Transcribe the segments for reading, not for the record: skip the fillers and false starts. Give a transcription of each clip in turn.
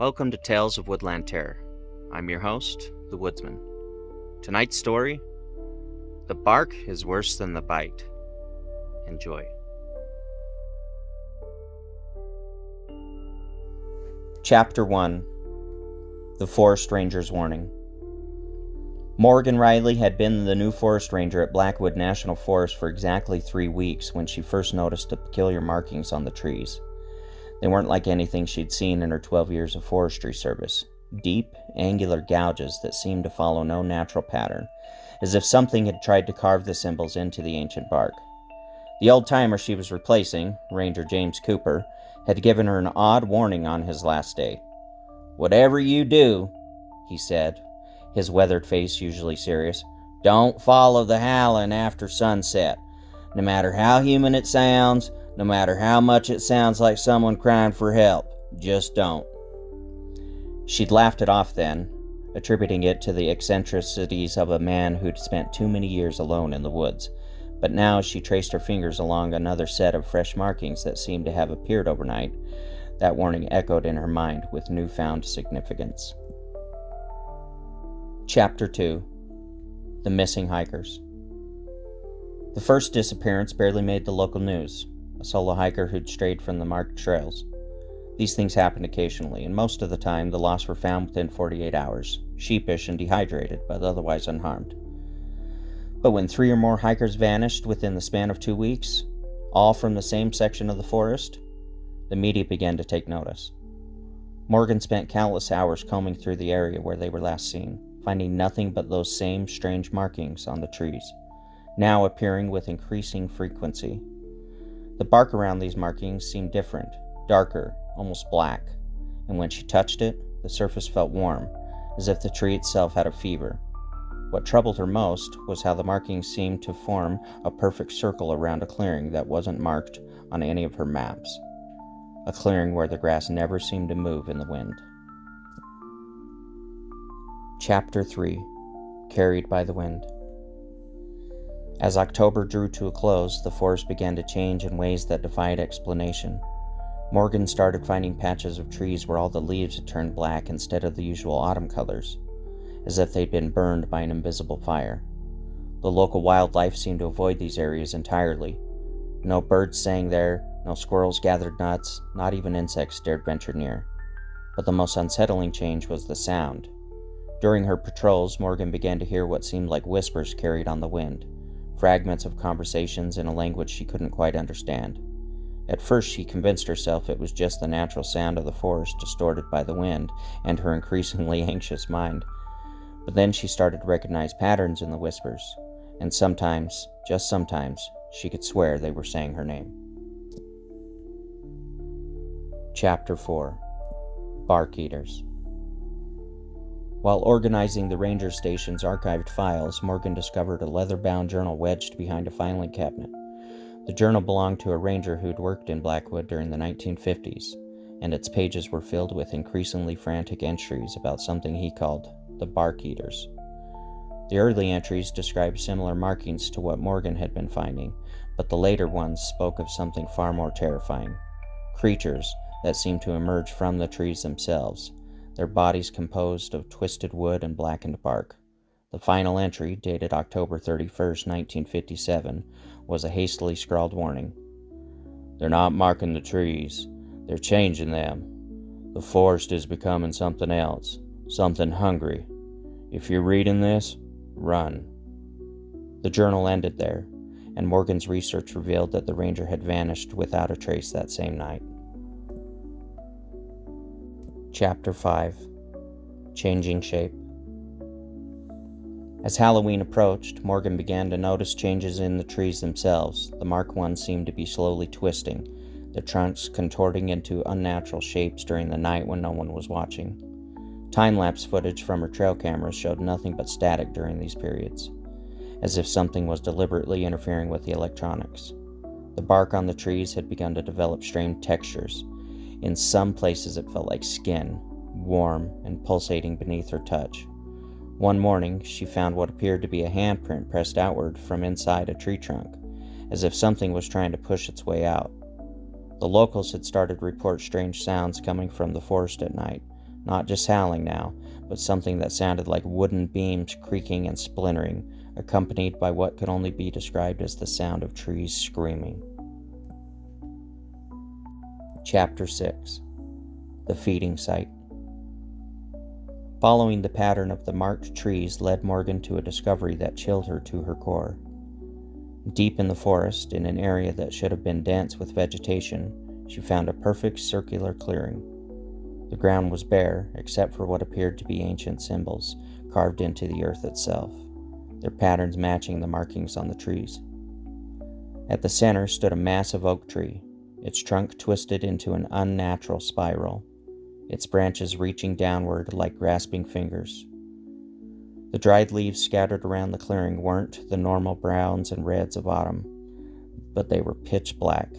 Welcome to Tales of Woodland Terror. I'm your host, The Woodsman. Tonight's story, The Bark is Worse Than the Bite. Enjoy. Chapter 1. The Forest Ranger's Warning. Morgan Riley had been the new forest ranger at Blackwood National Forest for exactly 3 weeks when she first noticed the peculiar markings on the trees. They weren't like anything she'd seen in her 12 years of forestry service. Deep, angular gouges that seemed to follow no natural pattern, as if something had tried to carve the symbols into the ancient bark. The old-timer she was replacing, Ranger James Cooper, had given her an odd warning on his last day. "Whatever you do," he said, his weathered face usually serious, "don't follow the howling after sunset. No matter how human it sounds, no matter how much it sounds like someone crying for help, just don't." She'd laughed it off then, attributing it to the eccentricities of a man who'd spent too many years alone in the woods. But now as she traced her fingers along another set of fresh markings that seemed to have appeared overnight, that warning echoed in her mind with newfound significance. Chapter 2. The Missing Hikers. The first disappearance barely made the local news. A solo hiker who'd strayed from the marked trails. These things happened occasionally, and most of the time the lost were found within 48 hours, sheepish and dehydrated, but otherwise unharmed. But when 3 or more hikers vanished within the span of 2 weeks, all from the same section of the forest, the media began to take notice. Morgan spent countless hours combing through the area where they were last seen, finding nothing but those same strange markings on the trees, now appearing with increasing frequency. The bark around these markings seemed different, darker, almost black, and when she touched it, the surface felt warm, as if the tree itself had a fever. What troubled her most was how the markings seemed to form a perfect circle around a clearing that wasn't marked on any of her maps. A clearing where the grass never seemed to move in the wind. Chapter 3. Carried by the Wind. As October drew to a close, the forest began to change in ways that defied explanation. Morgan started finding patches of trees where all the leaves had turned black instead of the usual autumn colors, as if they'd been burned by an invisible fire. The local wildlife seemed to avoid these areas entirely. No birds sang there, no squirrels gathered nuts, not even insects dared venture near. But the most unsettling change was the sound. During her patrols, Morgan began to hear what seemed like whispers carried on the wind, fragments of conversations in a language she couldn't quite understand. At first she convinced herself it was just the natural sound of the forest distorted by the wind and her increasingly anxious mind. But then she started to recognize patterns in the whispers, and sometimes, just sometimes, she could swear they were saying her name. Chapter 4. Bark Eaters. While organizing the ranger station's archived files, Morgan discovered a leather-bound journal wedged behind a filing cabinet. The journal belonged to a ranger who'd worked in Blackwood during the 1950s, and its pages were filled with increasingly frantic entries about something he called the Bark Eaters. The early entries described similar markings to what Morgan had been finding, but the later ones spoke of something far more terrifying. Creatures that seemed to emerge from the trees themselves, their bodies composed of twisted wood and blackened bark. The final entry, dated October 31st, 1957, was a hastily scrawled warning. "They're not marking the trees. They're changing them. The forest is becoming something else, something hungry. If you're reading this, run." The journal ended there, and Morgan's research revealed that the ranger had vanished without a trace that same night. Chapter 5. Changing Shape. As Halloween approached, Morgan began to notice changes in the trees themselves. The marked ones seemed to be slowly twisting, their trunks contorting into unnatural shapes during the night when no one was watching. Time-lapse footage from her trail cameras showed nothing but static during these periods, as if something was deliberately interfering with the electronics. The bark on the trees had begun to develop strange textures. In some places it felt like skin, warm and pulsating beneath her touch. One morning, she found what appeared to be a handprint pressed outward from inside a tree trunk, as if something was trying to push its way out. The locals had started to report strange sounds coming from the forest at night, not just howling now, but something that sounded like wooden beams creaking and splintering, accompanied by what could only be described as the sound of trees screaming. Chapter 6. The Feeding Site. Following the pattern of the marked trees led Morgan to a discovery that chilled her to her core. Deep in the forest, in an area that should have been dense with vegetation, she found a perfect circular clearing. The ground was bare, except for what appeared to be ancient symbols carved into the earth itself, their patterns matching the markings on the trees. At the center stood a massive oak tree, its trunk twisted into an unnatural spiral, its branches reaching downward like grasping fingers. The dried leaves scattered around the clearing weren't the normal browns and reds of autumn, but they were pitch black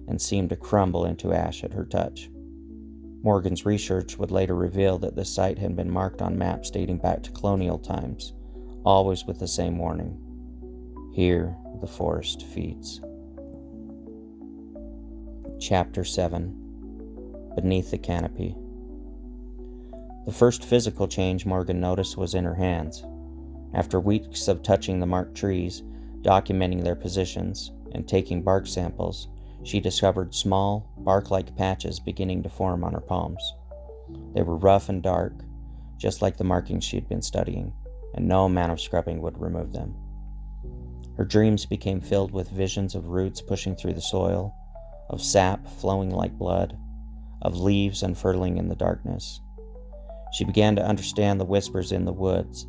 and seemed to crumble into ash at her touch. Morgan's research would later reveal that this site had been marked on maps dating back to colonial times, always with the same warning: "Here the forest feeds." Chapter 7. Beneath the Canopy. The first physical change Morgan noticed was in her hands. After weeks of touching the marked trees, documenting their positions, and taking bark samples, she discovered small, bark-like patches beginning to form on her palms. They were rough and dark, just like the markings she had been studying, and no amount of scrubbing would remove them. Her dreams became filled with visions of roots pushing through the soil, of sap flowing like blood, of leaves unfurling in the darkness. She began to understand the whispers in the woods,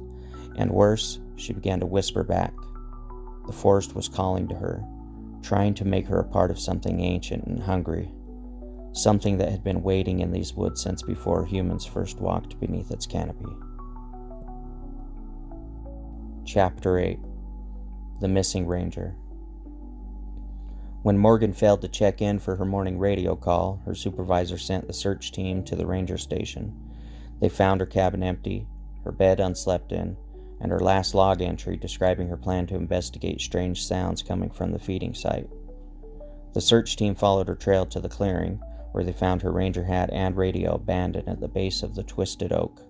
and worse, she began to whisper back. The forest was calling to her, trying to make her a part of something ancient and hungry, something that had been waiting in these woods since before humans first walked beneath its canopy. Chapter 8. The Missing Ranger. When Morgan failed to check in for her morning radio call, her supervisor sent the search team to the ranger station. They found her cabin empty, her bed unslept in, and her last log entry describing her plan to investigate strange sounds coming from the feeding site. The search team followed her trail to the clearing, where they found her ranger hat and radio abandoned at the base of the twisted oak.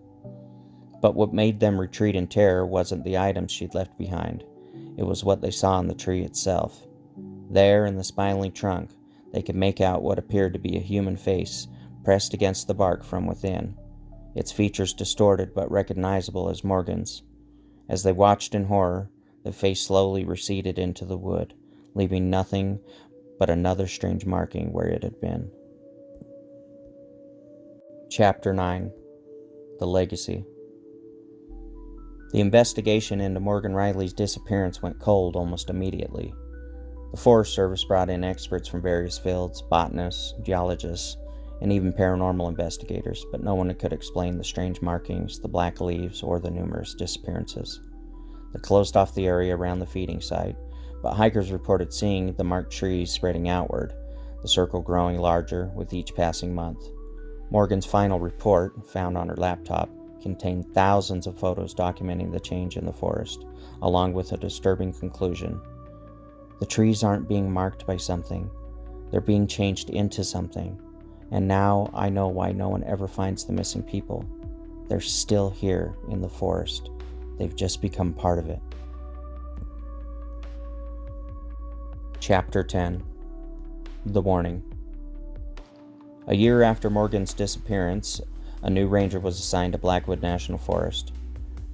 But what made them retreat in terror wasn't the items she'd left behind. It was what they saw in the tree itself. There, in the spindly trunk, they could make out what appeared to be a human face pressed against the bark from within, its features distorted but recognizable as Morgan's. As they watched in horror, the face slowly receded into the wood, leaving nothing but another strange marking where it had been. Chapter 9. The Legacy. The investigation into Morgan Riley's disappearance went cold almost immediately. The Forest Service brought in experts from various fields, botanists, geologists, and even paranormal investigators, but no one could explain the strange markings, the black leaves, or the numerous disappearances. They closed off the area around the feeding site, but hikers reported seeing the marked trees spreading outward, the circle growing larger with each passing month. Morgan's final report, found on her laptop, contained thousands of photos documenting the change in the forest, along with a disturbing conclusion. The trees aren't being marked by something, they're being changed into something. And now I know why no one ever finds the missing people. They're still here in the forest. They've just become part of it. Chapter 10. The Warning. A year after Morgan's disappearance, a new ranger was assigned to Blackwood National Forest.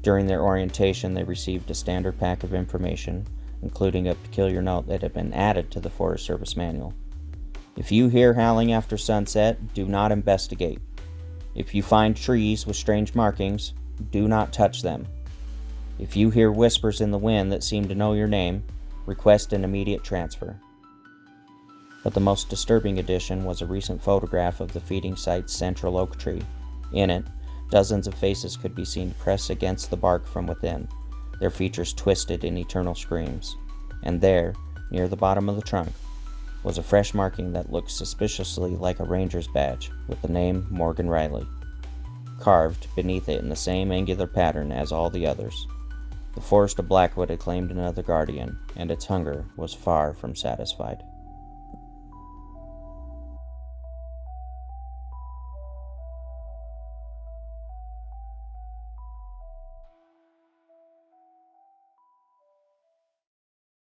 During their orientation, they received a standard pack of information, including a peculiar note that had been added to the Forest Service manual. If you hear howling after sunset, do not investigate. If you find trees with strange markings, do not touch them. If you hear whispers in the wind that seem to know your name, request an immediate transfer. But the most disturbing addition was a recent photograph of the feeding site's central oak tree. In it, dozens of faces could be seen pressed against the bark from within, their features twisted in eternal screams. And there, near the bottom of the trunk, was a fresh marking that looked suspiciously like a ranger's badge, with the name Morgan Riley, carved beneath it in the same angular pattern as all the others. The forest of Blackwood had claimed another guardian, and its hunger was far from satisfied.